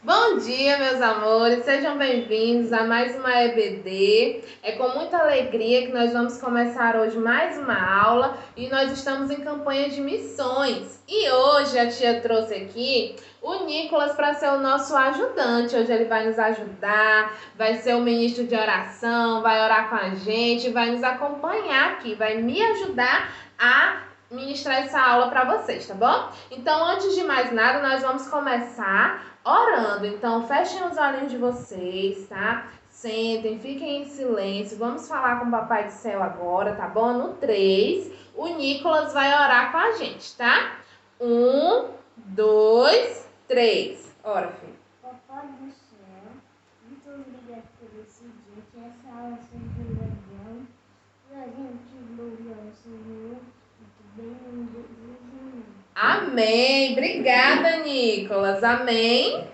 Bom dia, meus amores, sejam bem-vindos a mais uma EBD. É com muita alegria que nós vamos começar hoje mais uma aula e nós estamos em campanha de missões. E hoje a tia trouxe aqui o Nicolas para ser o nosso ajudante. Hoje ele vai nos ajudar, vai ser o ministro de oração, vai orar com a gente, vai nos acompanhar aqui, vai me ajudar a ministrar essa aula para vocês, tá bom? Então, antes de mais nada, nós vamos começar orando. Então, fechem os olhinhos de vocês, tá? Sentem, fiquem em silêncio. Vamos falar com o Papai do Céu agora, tá bom? No 3, o Nicolas vai orar com a gente, tá? 1, 2, 3. Ora, filho. Papai do céu, muito obrigado por esse dia, que essa aula seja legal, e a gente louve ao Senhor, muito bem, em Jesus. Amém. Obrigada, Nicolas. Amém.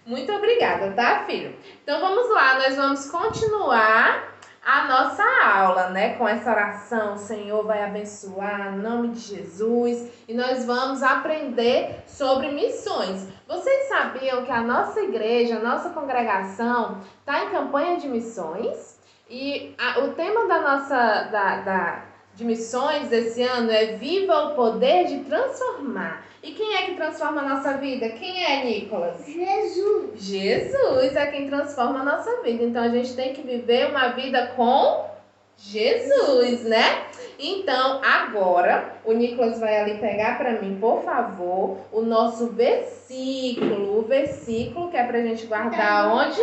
Muito obrigada, tá, filho? Então, vamos lá. Nós vamos continuar a nossa aula, né? Com essa oração, o Senhor vai abençoar em nome de Jesus. E nós vamos aprender sobre missões. Vocês sabiam que a nossa igreja, a nossa congregação, está em campanha de missões? E o tema da nossa de missões desse ano é Viva o Poder de Transformar. E quem é que transforma a nossa vida? Quem é, Nicolas? Jesus! Jesus é quem transforma a nossa vida. Então a gente tem que viver uma vida com Jesus, né? Então agora o Nicolas vai ali pegar para mim, por favor, o nosso versículo. O versículo que é pra gente guardar onde?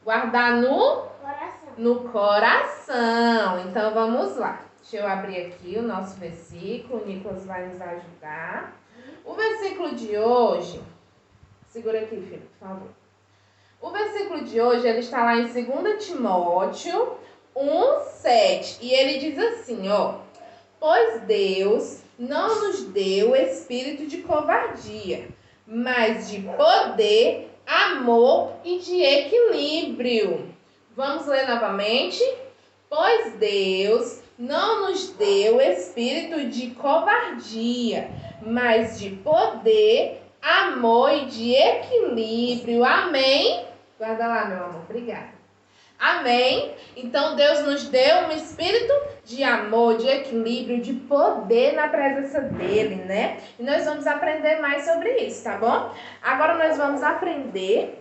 Guardar no coração. Então vamos lá. Deixa eu abrir aqui o nosso versículo, o Nicolas vai nos ajudar. O versículo de hoje, segura aqui, filho, por favor. O versículo de hoje, ele está lá em 2 Timóteo 1:7, e ele diz assim, ó: pois Deus não nos deu espírito de covardia, mas de poder, amor e de equilíbrio. Vamos ler novamente? Pois Deus não nos deu espírito de covardia, mas de poder, amor e de equilíbrio. Amém? Guarda lá, meu amor. Obrigada. Amém? Então, Deus nos deu um espírito de amor, de equilíbrio, de poder na presença dele, né? E nós vamos aprender mais sobre isso, tá bom? Agora nós vamos aprender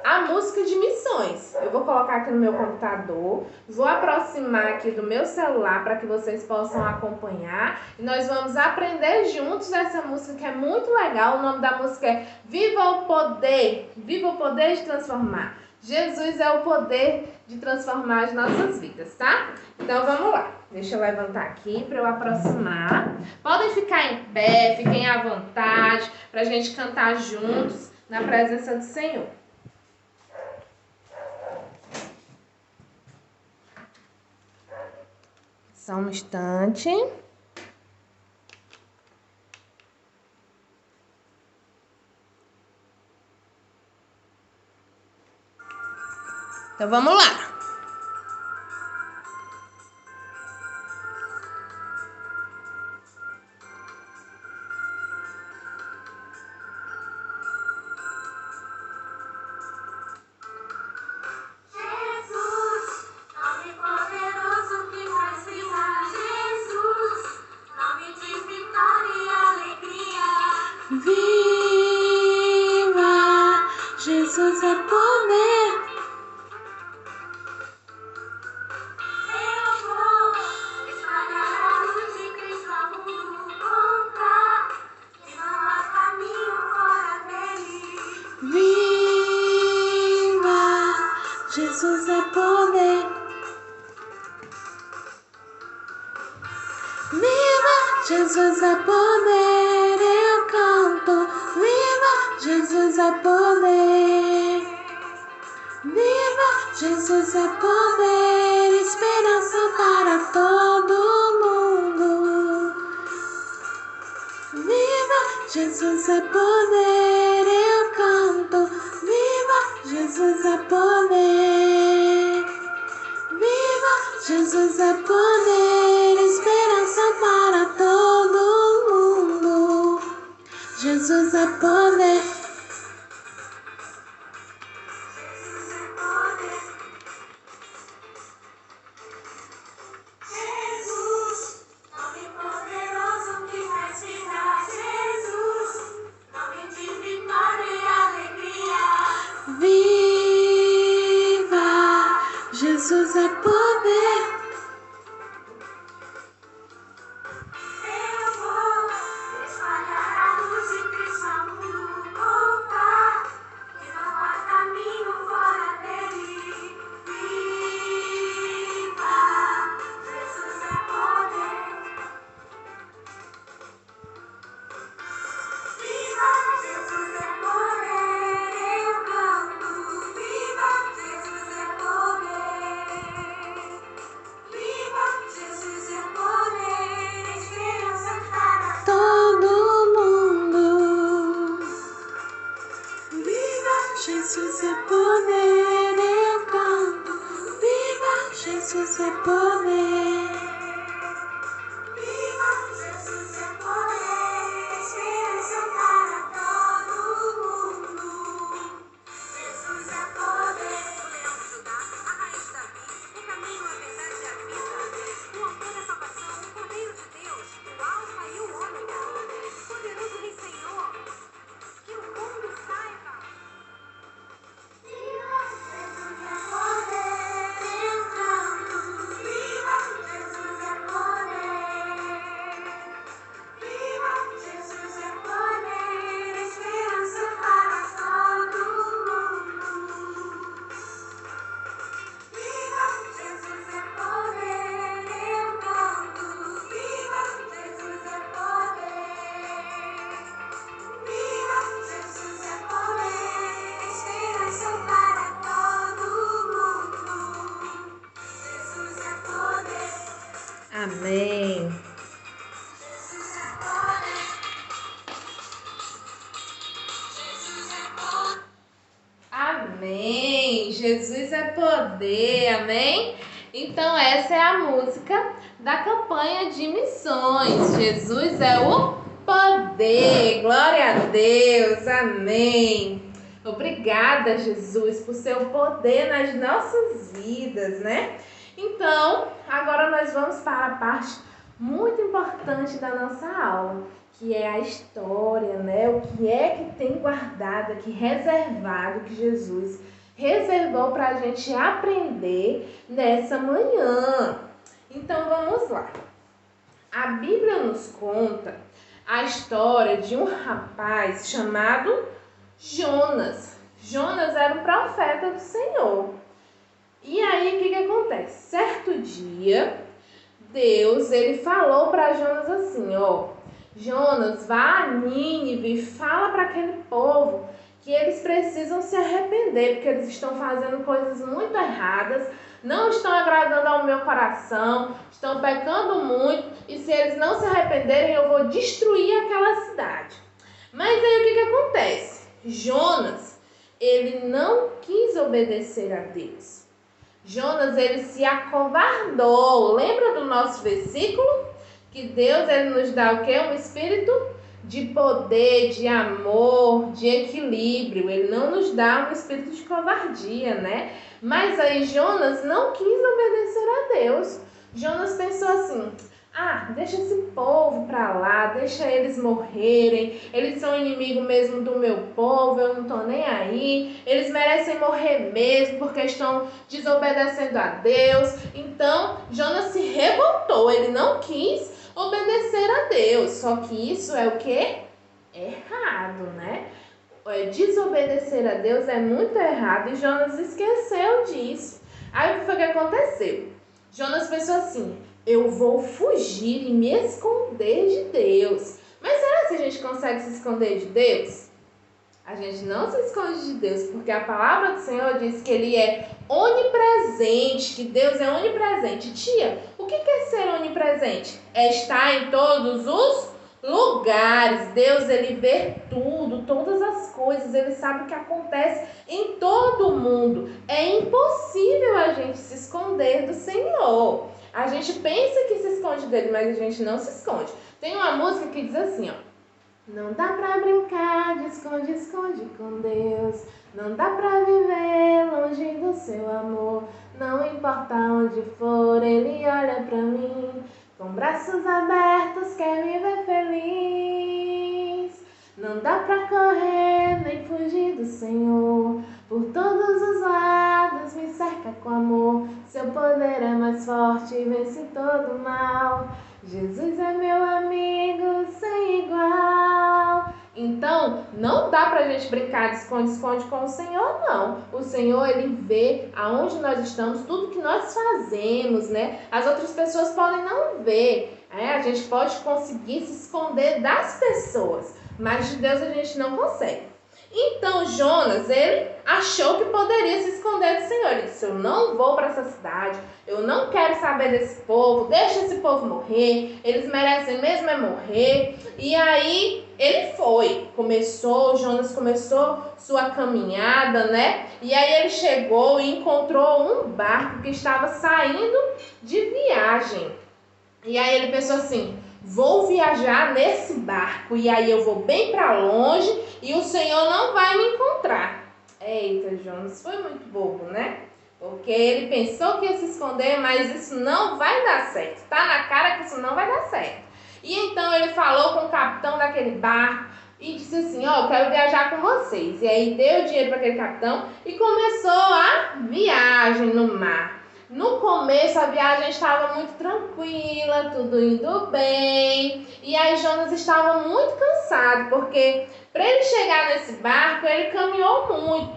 a música de missões. Eu vou colocar aqui no meu computador, vou aproximar aqui do meu celular para que vocês possam acompanhar. E nós vamos aprender juntos essa música que é muito legal. O nome da música é Viva o Poder de Transformar. Jesus é o poder de transformar as nossas vidas, tá? Então vamos lá. Deixa eu levantar aqui para eu aproximar. Podem ficar em pé, fiquem à vontade para a gente cantar juntos na presença do Senhor. Só um instante. Então vamos lá. Viva, Jesus é poder. Eu vou espalhar a luz de Cristo ao mundo, contar que não há caminho fora dele. Viva, Jesus é poder. Viva, Jesus é poder. Eu canto. Viva, Jesus é poder. Viva, Jesus é poder. Esperança para todo mundo. Viva, Jesus é poder. Eu canto. Viva, Jesus é poder. Viva, Jesus é poder. Esperança para todo mundo. Jesus é poder. Jesus é poder, eu canto. Viva, Jesus é poder. Viva, Jesus é poder, esperança para todo mundo. Jesus é poder. O leão de Judá, a raiz da vida, o caminho, a verdade e a vida. O autor da salvação, o Cordeiro de Deus, o Alfa e o Ômega. Poderoso Rei Senhor, que o mundo saiba. Viva, Jesus é poder, eu canto. Viva, Jesus é poder. Viva, Jesus é poder, esperança para todo mundo. Viva, Jesus é poder, eu canto. Viva, Jesus é poder. Viva, Jesus é poder, esperança para todo mundo. Jesus é poder. Amém. Jesus é poder. Jesus é poder. Amém. Jesus é poder. Amém? Então essa é a música da campanha de missões. Jesus é o poder. Glória a Deus. Amém. Obrigada, Jesus, por seu poder nas nossas vidas, né? Então, agora nós vamos para a parte muito importante da nossa aula, que é a história, né? O que é que tem guardado aqui, reservado, que Jesus reservou para a gente aprender nessa manhã. Então, vamos lá. A Bíblia nos conta a história de um rapaz chamado Jonas. Jonas era um profeta do Senhor. E aí, o que acontece? Certo dia, Deus, ele falou para Jonas assim, ó: Jonas, vá a Nínive e fala para aquele povo que eles precisam se arrepender, porque eles estão fazendo coisas muito erradas, não estão agradando ao meu coração, estão pecando muito, e se eles não se arrependerem, eu vou destruir aquela cidade. Mas aí o que acontece? Jonas, ele não quis obedecer a Deus. Jonas, ele se acovardou. Lembra do nosso versículo? Que Deus, ele nos dá o quê? Um espírito de poder, de amor, de equilíbrio. Ele não nos dá um espírito de covardia, né? Mas aí Jonas não quis obedecer a Deus. Jonas pensou assim: deixa esse povo pra lá, deixa eles morrerem, eles são inimigo mesmo do meu povo, eu não tô nem aí, eles merecem morrer mesmo porque estão desobedecendo a Deus. Então, Jonas se revoltou, ele não quis obedecer a Deus, só que isso é o quê? Errado, né? Desobedecer a Deus é muito errado e Jonas esqueceu disso. Aí o que foi que aconteceu? Jonas pensou assim: eu vou fugir e me esconder de Deus. Mas será que a gente consegue se esconder de Deus? A gente não se esconde de Deus, porque a palavra do Senhor diz que Ele é onipresente, que Deus é onipresente. Tia, o que é ser onipresente? É estar em todos os lugares. Deus, Ele vê tudo, todas as coisas, Ele sabe o que acontece em todo o mundo. É impossível a gente se esconder do Senhor. A gente pensa que se esconde dele, mas a gente não se esconde. Tem uma música que diz assim, ó: não dá pra brincar de esconde-esconde com Deus, não dá pra viver longe do seu amor, não importa onde for, Ele olha pra mim, com braços abertos quer me ver feliz. Não dá pra correr nem fugir do Senhor, por todos os lados me cerca com amor, seu poder é mais forte e vence todo mal. Jesus é meu amigo sem igual. Então, não dá pra gente brincar de esconde-esconde com o Senhor, não. O Senhor, Ele vê aonde nós estamos, tudo que nós fazemos, né? As outras pessoas podem não ver, A gente pode conseguir se esconder das pessoas, mas de Deus a gente não consegue. Então, Jonas, ele achou que poderia se esconder do Senhor. Ele disse, eu não vou para essa cidade, eu não quero saber desse povo, deixa esse povo morrer, eles merecem mesmo é morrer. E aí ele foi, Jonas começou sua caminhada, né? E aí ele chegou e encontrou um barco que estava saindo de viagem. E aí ele pensou assim, vou viajar nesse barco e aí eu vou bem para longe e o Senhor não vai me encontrar. Eita, Jonas, foi muito bobo, né? Porque ele pensou que ia se esconder, mas isso não vai dar certo. Tá na cara que isso não vai dar certo. E então ele falou com o capitão daquele barco e disse assim, ó, eu quero viajar com vocês. E aí deu dinheiro para aquele capitão e começou a viagem no mar. No começo a viagem estava muito tranquila, tudo indo bem. E aí Jonas estava muito cansado, porque para ele chegar nesse barco, ele caminhou muito.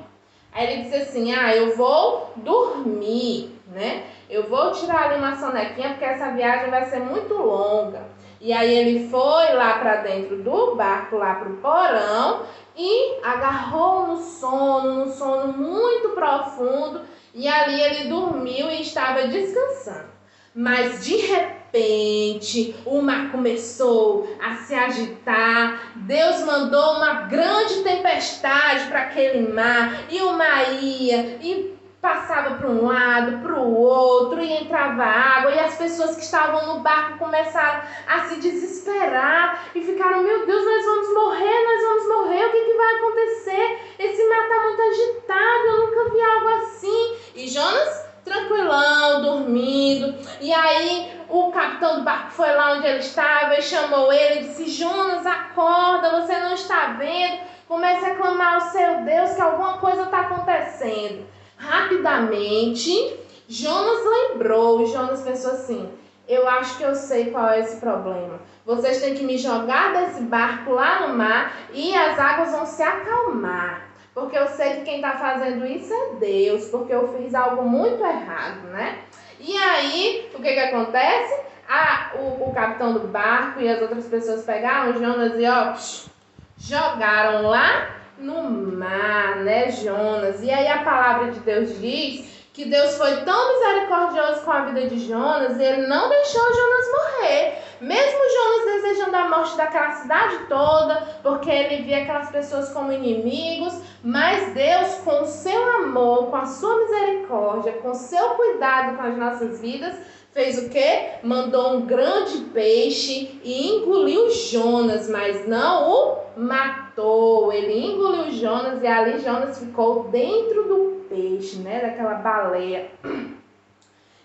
Aí ele disse assim, eu vou dormir, né? Eu vou tirar ali uma sonequinha, porque essa viagem vai ser muito longa. E aí ele foi lá para dentro do barco, lá para o porão, e agarrou no sono muito profundo. E ali ele dormiu e estava descansando. Mas de repente o mar começou a se agitar. Deus mandou uma grande tempestade para aquele mar. E o mar ia e passava para um lado, para o outro, e entrava água. E as pessoas que estavam no barco começaram a se desesperar. E ficaram, meu Deus, nós vamos morrer, o que vai acontecer? Esse mar está muito agitado, eu nunca vi algo assim. E Jonas, tranquilão, dormindo. E aí o capitão do barco foi lá onde ele estava e chamou ele e disse, Jonas, acorda, você não está vendo? Comece a clamar ao seu Deus que alguma coisa está acontecendo. Rapidamente, Jonas lembrou, e Jonas pensou assim, eu acho que eu sei qual é esse problema. Vocês têm que me jogar desse barco lá no mar e as águas vão se acalmar. Porque eu sei que quem está fazendo isso é Deus, porque eu fiz algo muito errado, né? E aí, o que acontece? O capitão do barco e as outras pessoas pegaram Jonas e jogaram lá no mar, né, Jonas? E aí a palavra de Deus diz que Deus foi tão misericordioso com a vida de Jonas e ele não deixou Jonas morrer. Mesmo Jonas desejando a morte daquela cidade toda, porque ele via aquelas pessoas como inimigos, mas Deus, com o seu amor, com a sua misericórdia, com o seu cuidado com as nossas vidas, fez o quê? Mandou um grande peixe e engoliu Jonas, mas não o matou. Ele engoliu Jonas e ali Jonas ficou dentro do peixe, né? Daquela baleia.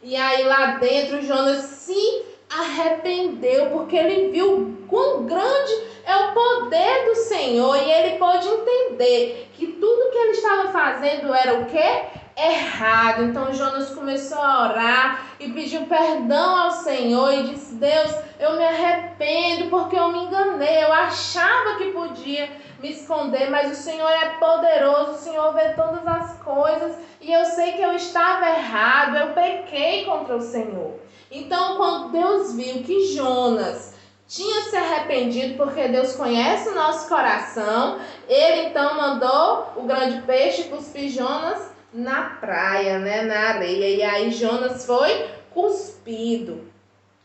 E aí lá dentro Jonas se arrependeu, porque ele viu quão grande é o poder do Senhor e ele pôde entender que tudo que ele estava fazendo era o quê? Errado. Então Jonas começou a orar e pediu perdão ao Senhor e disse, Deus, eu me arrependo porque eu me enganei, eu achava que podia me esconder, mas o Senhor é poderoso, o Senhor vê todas as coisas e eu sei que eu estava errado, eu pequei contra o Senhor. Então quando Deus viu que Jonas tinha se arrependido, porque Deus conhece o nosso coração, ele então mandou o grande peixe cuspir Jonas na praia, né, na areia. E aí Jonas foi cuspido.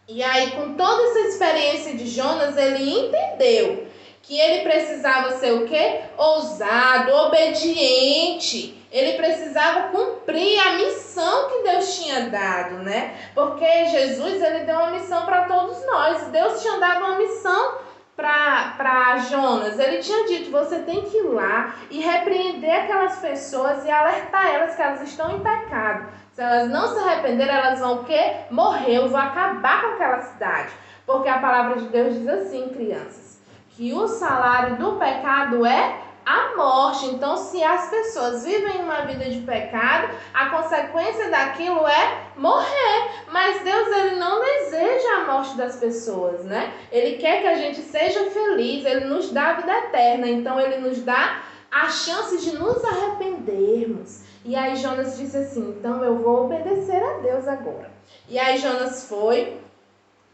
E aí, com toda essa experiência de Jonas, ele entendeu que ele precisava ser o quê? Ousado, obediente. Ele precisava cumprir a missão que Deus tinha dado, né? Porque Jesus, ele deu uma missão para todos nós. Deus tinha dado uma missão para Jonas. Ele tinha dito, você tem que ir lá e repreender aquelas pessoas e alertar elas que elas estão em pecado. Se elas não se arrependerem, elas vão o quê? Morrer, eu vou acabar com aquela cidade. Porque a palavra de Deus diz assim, crianças, que o salário do pecado é a morte. Então, se as pessoas vivem uma vida de pecado, a consequência daquilo é morrer. Mas Deus, ele não deseja a morte das pessoas, né? Ele quer que a gente seja feliz, ele nos dá a vida eterna. Então, ele nos dá a chance de nos arrependermos. E aí Jonas disse assim, então eu vou obedecer a Deus agora. E aí Jonas foi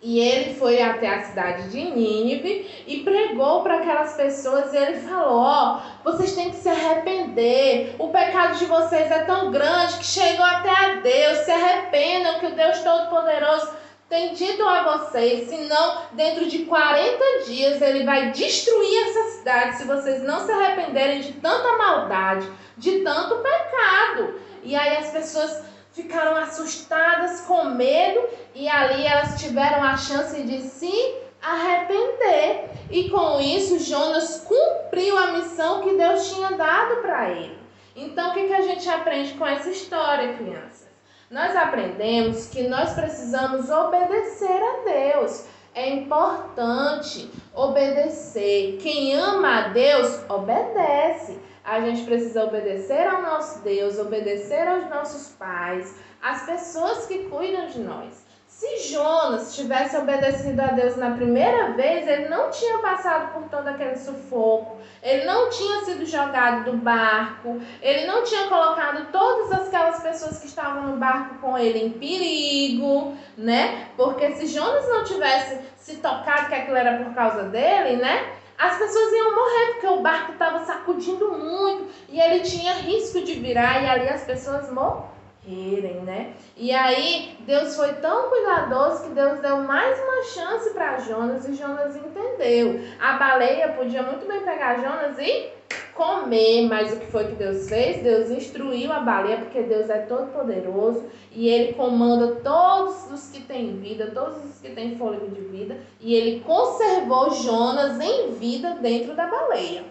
E ele foi até a cidade de Nínive e pregou para aquelas pessoas e ele falou, ó, vocês têm que se arrepender, o pecado de vocês é tão grande que chegou até a Deus, se arrependam que o Deus Todo-Poderoso tem dito a vocês, senão dentro de 40 dias ele vai destruir essa cidade se vocês não se arrependerem de tanta maldade, de tanto pecado. E aí as pessoas ficaram assustadas, com medo, e ali elas tiveram a chance de se arrepender. E com isso, Jonas cumpriu a missão que Deus tinha dado para ele. Então, o que a gente aprende com essa história, crianças? Nós aprendemos que nós precisamos obedecer a Deus. É importante obedecer. Quem ama a Deus, obedece. A gente precisa obedecer ao nosso Deus, obedecer aos nossos pais, às pessoas que cuidam de nós. Se Jonas tivesse obedecido a Deus na primeira vez, ele não tinha passado por todo aquele sufoco, ele não tinha sido jogado do barco, ele não tinha colocado todas aquelas pessoas que estavam no barco com ele em perigo, né? Porque se Jonas não tivesse se tocado que aquilo era por causa dele, né? As pessoas iam morrer porque o barco estava sacudindo muito e ele tinha risco de virar e ali as pessoas morrerem, né? E aí Deus foi tão cuidadoso que Deus deu mais uma chance para Jonas e Jonas entendeu. A baleia podia muito bem pegar Jonas e comer, mas o que foi que Deus fez? Deus instruiu a baleia, porque Deus é todo poderoso e ele comanda todos os que têm vida, todos os que têm fôlego de vida, e ele conservou Jonas em vida dentro da baleia,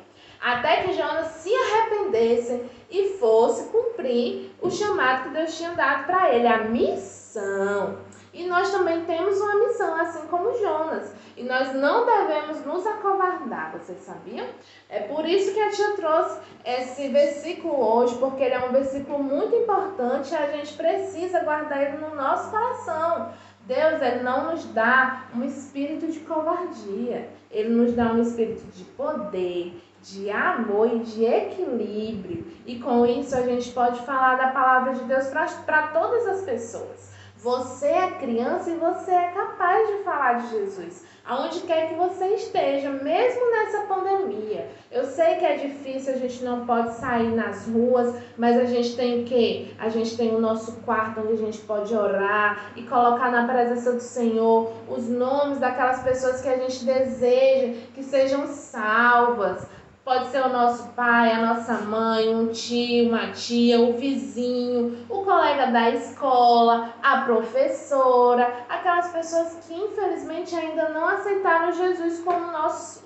até que Jonas se arrependesse e fosse cumprir o chamado que Deus tinha dado para ele, a missão. E nós também temos uma missão, assim como Jonas. E nós não devemos nos acovardar, vocês sabiam? É por isso que a tia trouxe esse versículo hoje, porque ele é um versículo muito importante e a gente precisa guardar ele no nosso coração. Deus, ele não nos dá um espírito de covardia. Ele nos dá um espírito de poder, de amor e de equilíbrio. E com isso a gente pode falar da palavra de Deus para todas as pessoas. Você é criança e você é capaz de falar de Jesus, aonde quer que você esteja, mesmo nessa pandemia. Eu sei que é difícil, a gente não pode sair nas ruas, mas a gente tem o quê? A gente tem o nosso quarto onde a gente pode orar e colocar na presença do Senhor os nomes daquelas pessoas que a gente deseja que sejam salvas. Pode ser o nosso pai, a nossa mãe, um tio, uma tia, o vizinho, o colega da escola, a professora, aquelas pessoas que infelizmente ainda não aceitaram Jesus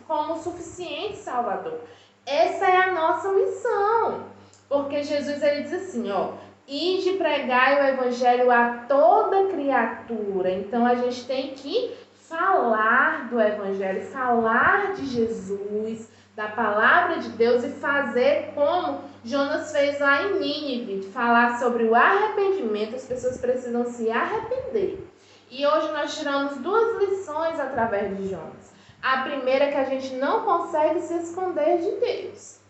como suficiente Salvador. Essa é a nossa missão, porque Jesus ele diz assim, ó, ide pregai o evangelho a toda criatura. Então a gente tem que falar do evangelho, falar de Jesus, da palavra de Deus e fazer como Jonas fez lá em Nínive, falar sobre o arrependimento. As pessoas precisam se arrepender. E hoje nós tiramos duas lições através de Jonas. A primeira é que a gente não consegue se esconder de Deus.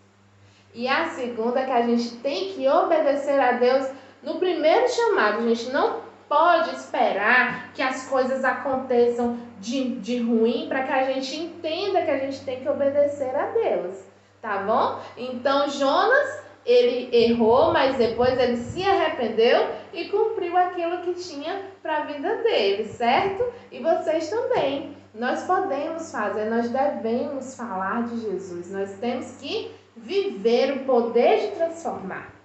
E a segunda é que a gente tem que obedecer a Deus no primeiro chamado. A gente não pode esperar que as coisas aconteçam de ruim para que a gente entenda que a gente tem que obedecer a Deus, tá bom? Então Jonas, ele errou, mas depois ele se arrependeu e cumpriu aquilo que tinha para a vida dele, certo? E vocês também. Nós podemos fazer, nós devemos falar de Jesus, nós temos que viver o poder de transformar.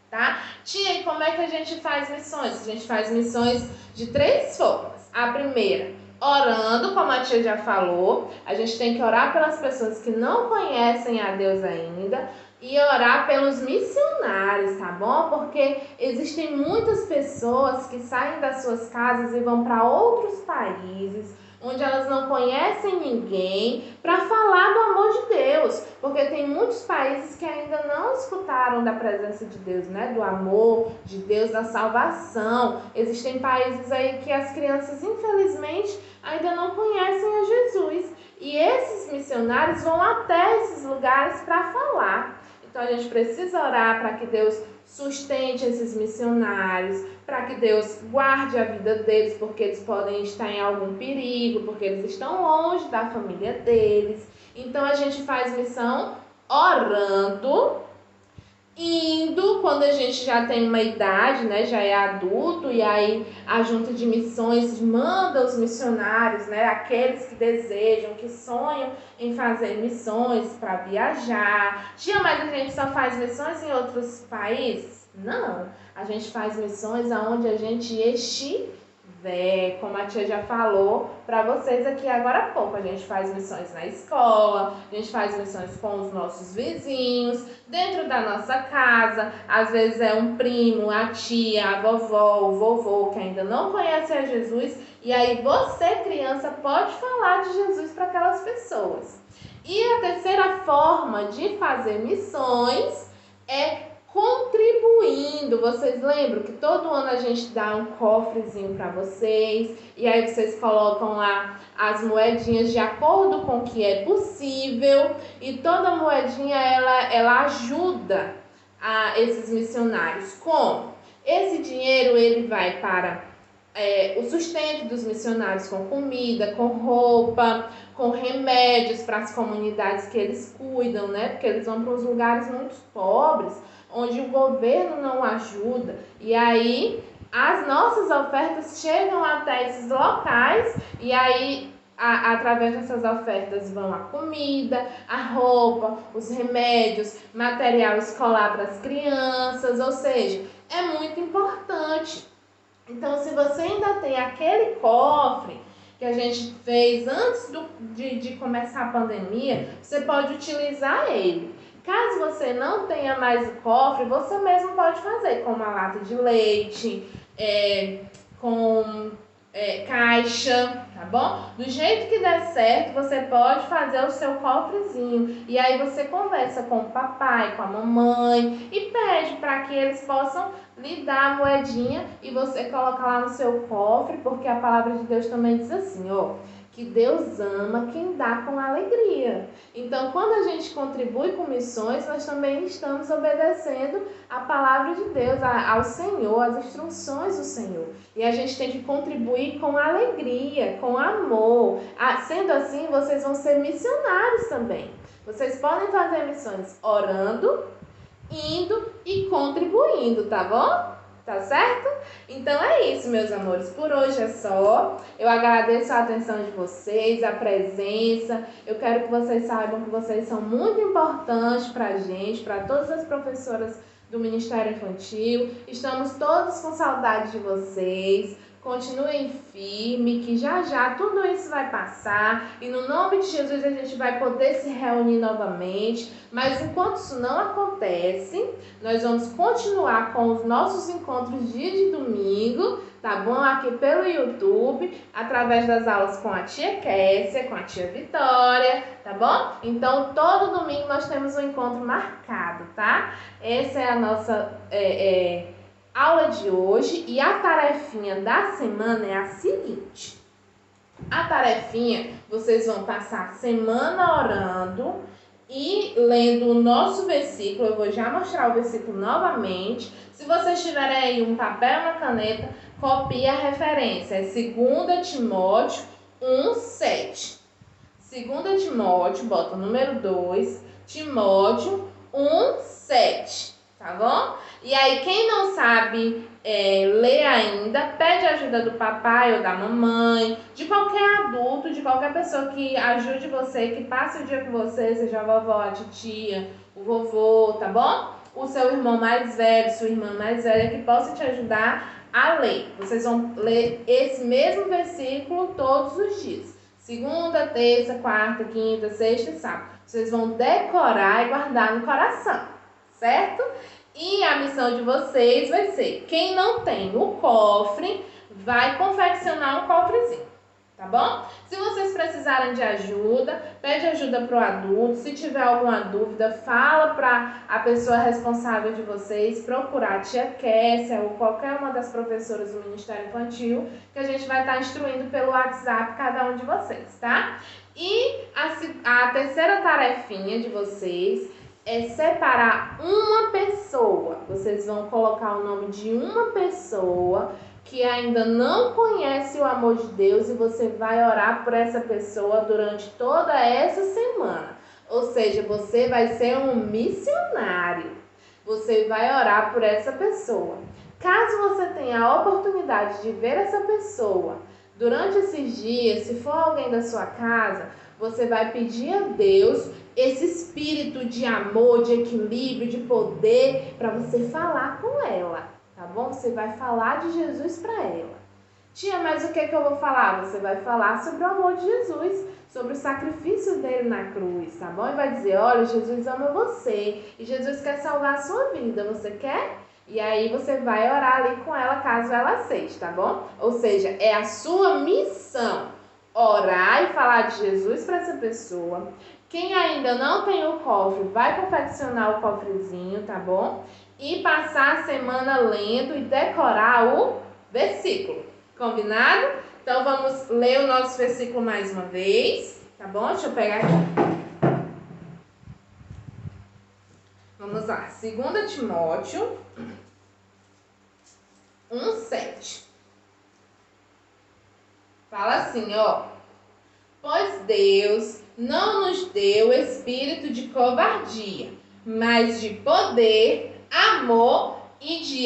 Tá? Tia, e como é que a gente faz missões? A gente faz missões de 3 formas. A primeira, orando, como a tia já falou. A gente tem que orar pelas pessoas que não conhecem a Deus ainda e orar pelos missionários, tá bom? Porque existem muitas pessoas que saem das suas casas e vão para outros países, onde elas não conhecem ninguém, para falar do amor de Deus, porque tem muitos países que ainda não escutaram da presença de Deus, né? Do amor de Deus, da salvação. Existem países aí que as crianças, infelizmente, ainda não conhecem a Jesus, e esses missionários vão até esses lugares para falar. Então a gente precisa orar para que Deus sustente esses missionários, para que Deus guarde a vida deles, porque eles podem estar em algum perigo, porque eles estão longe da família deles. Então a gente faz missão orando, indo quando a gente já tem uma idade, né, já é adulto, e aí a junta de missões manda os missionários, né, aqueles que desejam, que sonham em fazer missões para viajar. Tia, mas a gente só faz missões em outros países? Não, a gente faz missões aonde a gente estiver, como a tia já falou para vocês aqui agora há pouco. A gente faz missões na escola, a gente faz missões com os nossos vizinhos, dentro da nossa casa. Às vezes é um primo, a tia, a vovó, o vovô que ainda não conhece a Jesus, e aí você, criança, pode falar de Jesus para aquelas pessoas. E a terceira forma de fazer missões é contribuindo. Vocês lembram que todo ano a gente dá um cofrezinho para vocês, e aí vocês colocam lá as moedinhas de acordo com o que é possível, e toda moedinha ela ajuda a esses missionários. Como? Esse dinheiro ele vai para o sustento dos missionários, com comida, com roupa, com remédios para as comunidades que eles cuidam, né? Porque eles vão para uns lugares muito pobres, onde o governo não ajuda, e aí as nossas ofertas chegam até esses locais, e aí através dessas ofertas vão a comida, a roupa, os remédios, material escolar para as crianças, ou seja, é muito importante. Então, se você ainda tem aquele cofre que a gente fez antes de começar a pandemia, você pode utilizar ele. Caso você não tenha mais o cofre, você mesmo pode fazer com uma lata de leite, com caixa, tá bom? Do jeito que der certo, você pode fazer o seu cofrezinho. E aí você conversa com o papai, com a mamãe e pede para que eles possam lhe dar a moedinha e você coloca lá no seu cofre, porque a palavra de Deus também diz assim, ó, que Deus ama quem dá com alegria. Então, quando a gente contribui com missões, nós também estamos obedecendo a palavra de Deus, ao Senhor, às instruções do Senhor. E a gente tem que contribuir com alegria, com amor. Sendo assim, vocês vão ser missionários também. Vocês podem fazer missões orando, indo e contribuindo, tá bom? Tá certo? Então é isso, meus amores. Por hoje é só. Eu agradeço a atenção de vocês, a presença. Eu quero que vocês saibam que vocês são muito importantes pra gente, para todas as professoras do Ministério Infantil. Estamos todos com saudade de vocês. Continuem firme, que já já tudo isso vai passar e no nome de Jesus a gente vai poder se reunir novamente. Mas enquanto isso não acontece, nós vamos continuar com os nossos encontros dia de domingo, tá bom? Aqui pelo YouTube, através das aulas com a tia Kessia, com a tia Vitória, tá bom? Então todo domingo nós temos um encontro marcado, tá? Essa é a nossa aula de hoje, e a tarefinha da semana é a seguinte. A tarefinha, vocês vão passar a semana orando e lendo o nosso versículo. Eu vou já mostrar o versículo novamente. Se vocês tiverem aí um papel e uma caneta, copie a referência. É 2 Timóteo 1:7. 2 Timóteo, bota o número 2, Timóteo 1:7. Tá bom? E aí, quem não sabe ler ainda, pede ajuda do papai ou da mamãe, de qualquer adulto, de qualquer pessoa que ajude você, que passe o dia com você, seja a vovó, a titia, o vovô, tá bom? O seu irmão mais velho, sua irmã mais velha, que possa te ajudar a ler. Vocês vão ler esse mesmo versículo todos os dias. Segunda, terça, quarta, quinta, sexta e sábado. Vocês vão decorar e guardar no coração. Certo? E a missão de vocês vai ser, quem não tem o cofre, vai confeccionar um cofrezinho, tá bom? Se vocês precisarem de ajuda, pede ajuda para o adulto. Se tiver alguma dúvida, fala para a pessoa responsável de vocês, procurar a tia Kessia ou qualquer uma das professoras do Ministério Infantil, que a gente vai estar instruindo pelo WhatsApp cada um de vocês, tá? E a terceira tarefinha de vocês é separar uma pessoa. Vocês vão colocar o nome de uma pessoa que ainda não conhece o amor de Deus e você vai orar por essa pessoa durante toda essa semana. Ou seja, você vai ser um missionário. Você vai orar por essa pessoa. Caso você tenha a oportunidade de ver essa pessoa durante esses dias, se for alguém da sua casa, você vai pedir a Deus esse espírito de amor, de equilíbrio, de poder para você falar com ela, tá bom? Você vai falar de Jesus para ela. Tia, mas o que eu vou falar? Você vai falar sobre o amor de Jesus, sobre o sacrifício dele na cruz, tá bom? E vai dizer, olha, Jesus ama você e Jesus quer salvar a sua vida, você quer? E aí você vai orar ali com ela caso ela aceite, tá bom? Ou seja, é a sua missão orar e falar de Jesus para essa pessoa. Quem ainda não tem o cofre, vai confeccionar o cofrezinho, tá bom? E passar a semana lendo e decorar o versículo. Combinado? Então vamos ler o nosso versículo mais uma vez, tá bom? Deixa eu pegar aqui. Vamos lá. 2 Timóteo 1:7. Fala assim, ó. Pois Deus não nos deu espírito de covardia, mas de poder, amor e de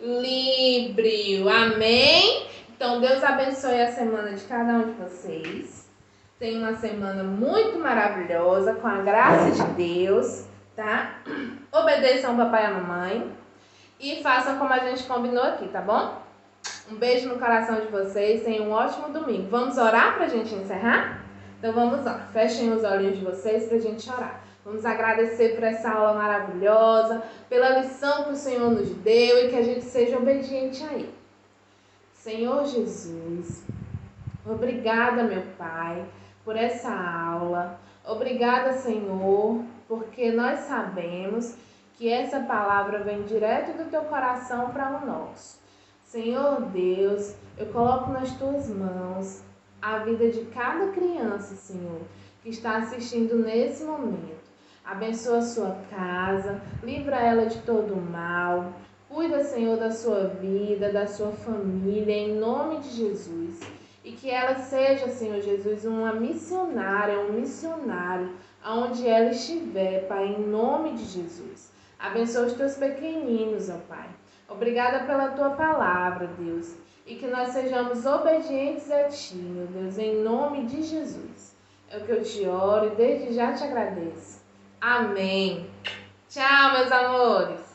equilíbrio. Amém? Então, Deus abençoe a semana de cada um de vocês. Tenha uma semana muito maravilhosa, com a graça de Deus, tá? Obedeçam o papai e a mamãe e façam como a gente combinou aqui, tá bom? Um beijo no coração de vocês, tenham um ótimo domingo. Vamos orar pra gente encerrar? Então vamos lá, fechem os olhinhos de vocês pra gente orar. Vamos agradecer por essa aula maravilhosa, pela lição que o Senhor nos deu e que a gente seja obediente a Ele. Senhor Jesus, obrigada, meu Pai, por essa aula. Obrigada, Senhor, porque nós sabemos que essa palavra vem direto do teu coração para o nosso. Senhor Deus, eu coloco nas tuas mãos a vida de cada criança, Senhor, que está assistindo nesse momento. Abençoa a sua casa, livra ela de todo o mal. Cuida, Senhor, da sua vida, da sua família, em nome de Jesus. E que ela seja, Senhor Jesus, uma missionária, um missionário, aonde ela estiver, Pai, em nome de Jesus. Abençoa os teus pequeninos, ó Pai. Obrigada pela tua palavra, Deus. E que nós sejamos obedientes a ti, meu Deus, em nome de Jesus. É o que eu te oro e desde já te agradeço. Amém. Tchau, meus amores.